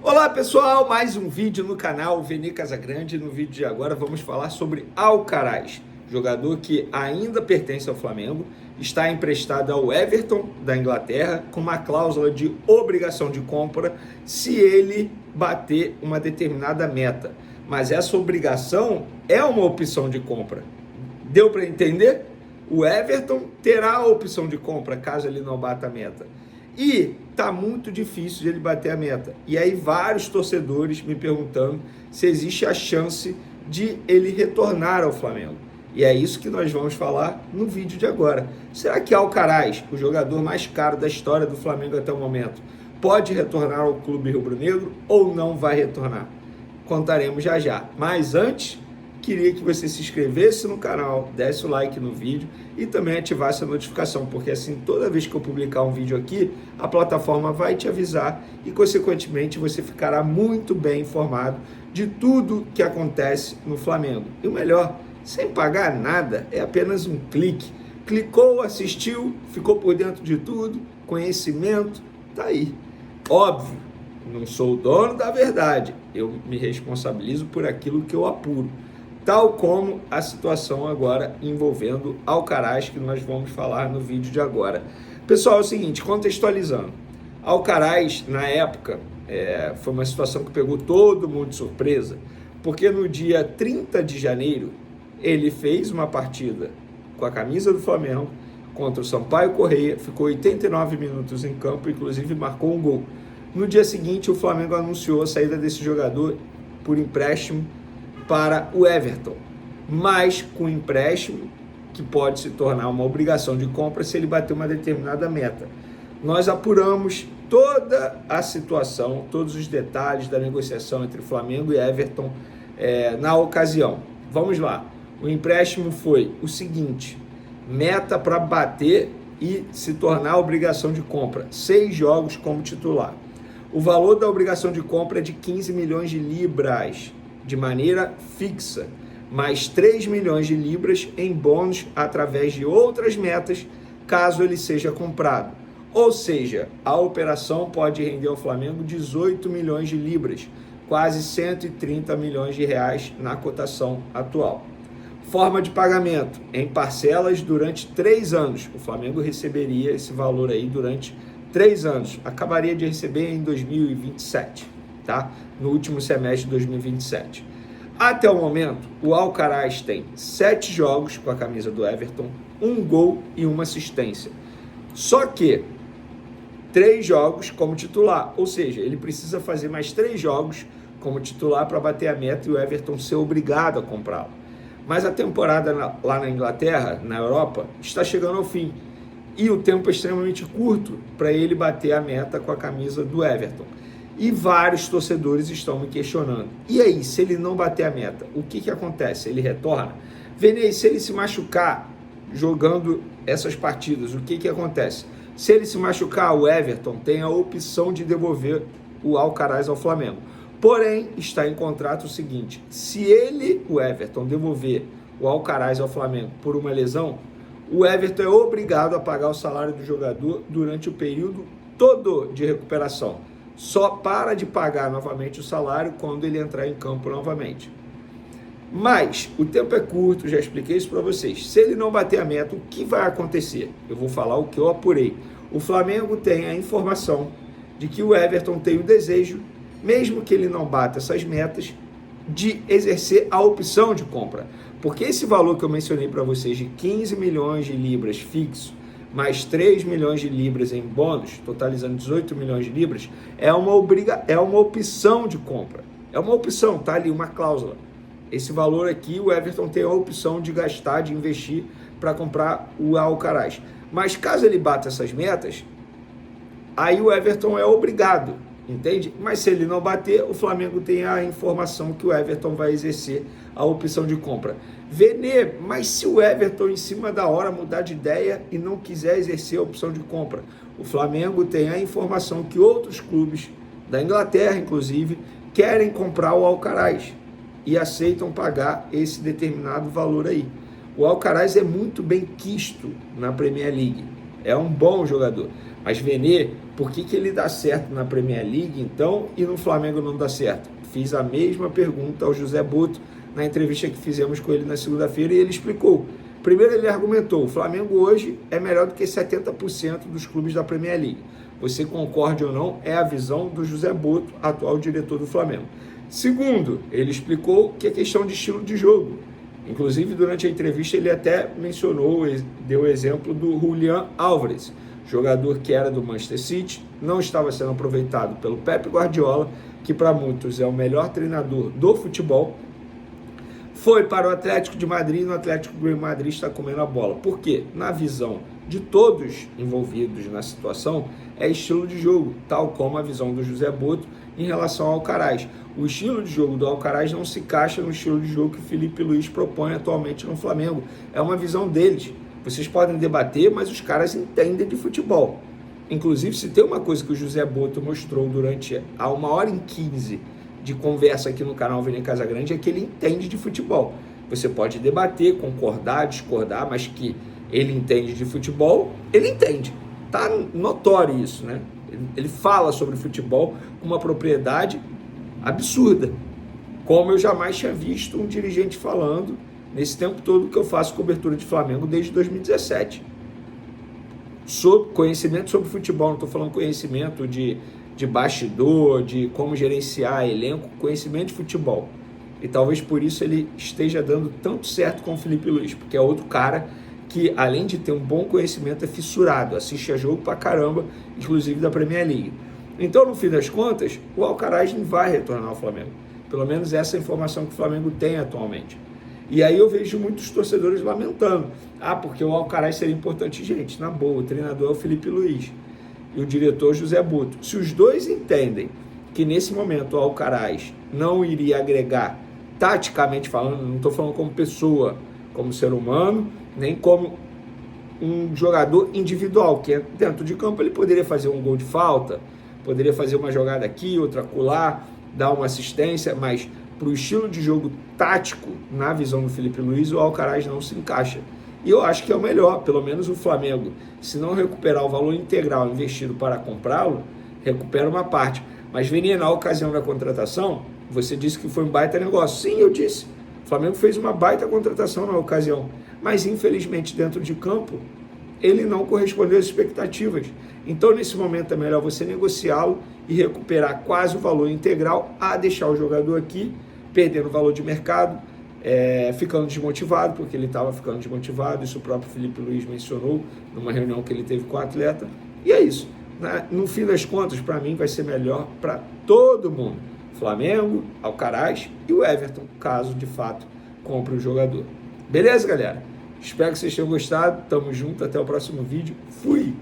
Olá pessoal, mais um vídeo no canal Vene Casagrande. No vídeo de agora vamos falar sobre Alcaraz, jogador que ainda pertence ao Flamengo, está emprestado ao Everton da Inglaterra com uma cláusula de obrigação de compra se ele bater uma determinada meta. Mas essa obrigação é uma opção de compra. Deu para entender? O Everton terá a opção de compra caso ele não bata a meta. E tá muito difícil de ele bater a meta. E aí vários torcedores me perguntando se existe a chance de ele retornar ao Flamengo. E é isso que nós vamos falar no vídeo de agora. Será que Alcaraz, o jogador mais caro da história do Flamengo até o momento, pode retornar ao clube rubro-negro ou não vai retornar? Contaremos já já. Mas antes, queria que você se inscrevesse no canal, desse o like no vídeo e também ativasse a notificação, porque assim toda vez que eu publicar um vídeo aqui, a plataforma vai te avisar e consequentemente você ficará muito bem informado de tudo que acontece no Flamengo. E o melhor, sem pagar nada, é apenas um clique. Clicou, assistiu, ficou por dentro de tudo, conhecimento, tá aí. Óbvio, não sou o dono da verdade, eu me responsabilizo por aquilo que eu apuro. Tal como a situação agora envolvendo Alcaraz, que nós vamos falar no vídeo de agora. Pessoal, é o seguinte, contextualizando. Alcaraz, na época, foi uma situação que pegou todo mundo de surpresa, porque no dia 30 de janeiro, ele fez uma partida com a camisa do Flamengo contra o Sampaio Corrêa, ficou 89 minutos em campo, inclusive marcou um gol. No dia seguinte, o Flamengo anunciou a saída desse jogador por empréstimo para o Everton, mas com empréstimo que pode se tornar uma obrigação de compra se ele bater uma determinada meta. Nós apuramos toda a situação, todos os detalhes da negociação entre Flamengo e Everton na ocasião. Vamos lá, o empréstimo foi o seguinte: meta para bater e se tornar obrigação de compra, 6 jogos como titular. O valor da obrigação de compra é de 15 milhões de libras, de maneira fixa, mais 3 milhões de libras em bônus através de outras metas, caso ele seja comprado. Ou seja, a operação pode render ao Flamengo 18 milhões de libras, quase 130 milhões de reais na cotação atual. Forma de pagamento, em parcelas durante 3 anos. O Flamengo receberia esse valor aí durante 3 anos. Acabaria de receber em 2027. Tá? No último semestre de 2027. Até o momento, o Alcaraz tem 7 jogos com a camisa do Everton, 1 gol e 1 assistência. Só que 3 jogos como titular, ou seja, ele precisa fazer mais 3 jogos como titular para bater a meta e o Everton ser obrigado a comprá-lo. Mas a temporada lá na Inglaterra, na Europa, está chegando ao fim. E o tempo é extremamente curto para ele bater a meta com a camisa do Everton. E vários torcedores estão me questionando. E aí, se ele não bater a meta, o que acontece? Ele retorna? Vene, se ele se machucar jogando essas partidas, o que acontece? Se ele se machucar, o Everton tem a opção de devolver o Alcaraz ao Flamengo. Porém, está em contrato o seguinte: se ele, o Everton, devolver o Alcaraz ao Flamengo por uma lesão, o Everton é obrigado a pagar o salário do jogador durante o período todo de recuperação. Só para de pagar novamente o salário quando ele entrar em campo novamente. Mas o tempo é curto, já expliquei isso para vocês. Se ele não bater a meta, o que vai acontecer? Eu vou falar o que eu apurei. O Flamengo tem a informação de que o Everton tem o desejo, mesmo que ele não bata essas metas, de exercer a opção de compra. Porque esse valor que eu mencionei para vocês de 15 milhões de libras fixo, mais 3 milhões de libras em bônus, totalizando 18 milhões de libras, é uma opção de compra. É uma opção, tá ali uma cláusula. Esse valor aqui, o Everton tem a opção de gastar, de investir para comprar o Alcaraz. Mas caso ele bata essas metas, aí o Everton é obrigado, entende? Mas se ele não bater, o Flamengo tem a informação que o Everton vai exercer a opção de compra. Vene, mas se o Everton em cima da hora mudar de ideia e não quiser exercer a opção de compra, o Flamengo tem a informação que outros clubes da Inglaterra, inclusive, querem comprar o Alcaraz e aceitam pagar esse determinado valor aí. O Alcaraz é muito bem quisto na Premier League, é um bom jogador, Mas Vene, por que ele dá certo na Premier League então e no Flamengo não dá certo? Fiz a mesma pergunta ao José Boto na entrevista que fizemos com ele na segunda-feira e ele explicou. Primeiro ele argumentou, o Flamengo hoje é melhor do que 70% dos clubes da Premier League. Você concorde ou não, é a visão do José Boto, atual diretor do Flamengo. Segundo, ele explicou que é questão de estilo de jogo. Inclusive, durante a entrevista, ele até mencionou, deu o exemplo do Julián Álvares, jogador que era do Manchester City, não estava sendo aproveitado pelo Pep Guardiola, que para muitos é o melhor treinador do futebol, foi para o Atlético de Madrid e no Atlético de Madrid está comendo a bola. Por quê? Na visão de todos envolvidos na situação, é estilo de jogo, tal como a visão do José Boto em relação ao Alcaraz. O estilo de jogo do Alcaraz não se encaixa no estilo de jogo que o Felipe Luiz propõe atualmente no Flamengo. É uma visão deles. Vocês podem debater, mas os caras entendem de futebol. Inclusive, se tem uma coisa que o José Boto mostrou durante a 1h15 de conversa aqui no canal Vene Casagrande, é que ele entende de futebol. Você pode debater, concordar, discordar, mas que ele entende de futebol, ele entende. Tá notório isso, né? Ele fala sobre futebol com uma propriedade absurda, como eu jamais tinha visto um dirigente falando nesse tempo todo que eu faço cobertura de Flamengo desde 2017. Conhecimento sobre futebol, não estou falando conhecimento de bastidor, de como gerenciar elenco, conhecimento de futebol. E talvez por isso ele esteja dando tanto certo com o Felipe Luiz, porque é outro cara que, além de ter um bom conhecimento, é fissurado, assiste a jogo pra caramba, inclusive da Premier League. Então, no fim das contas, o Alcaraz não vai retornar ao Flamengo. Pelo menos essa é a informação que o Flamengo tem atualmente. E aí eu vejo muitos torcedores lamentando. Porque o Alcaraz seria importante. Gente, na boa, o treinador é o Felipe Luiz e o diretor José Boto. Se os dois entendem que nesse momento o Alcaraz não iria agregar, taticamente falando, não estou falando como pessoa, como ser humano, nem como um jogador individual, que dentro de campo ele poderia fazer um gol de falta, poderia fazer uma jogada aqui, outra acolá, dar uma assistência, mas para o estilo de jogo tático, na visão do Felipe Luiz, o Alcaraz não se encaixa. E eu acho que é o melhor, pelo menos o Flamengo, se não recuperar o valor integral investido para comprá-lo, recupera uma parte. Mas, Vini, na ocasião da contratação, você disse que foi um baita negócio. Sim, eu disse. O Flamengo fez uma baita contratação na ocasião. Mas, infelizmente, dentro de campo, ele não correspondeu às expectativas. Então, nesse momento, é melhor você negociá-lo e recuperar quase o valor integral a deixar o jogador aqui, perdendo o valor de mercado, ficando desmotivado, porque ele estava ficando desmotivado, isso o próprio Felipe Luiz mencionou numa reunião que ele teve com o atleta. E é isso. No fim das contas, para mim, vai ser melhor para todo mundo. Flamengo, Alcaraz e o Everton, caso de fato compre o jogador. Beleza, galera? Espero que vocês tenham gostado. Tamo junto, até o próximo vídeo. Fui!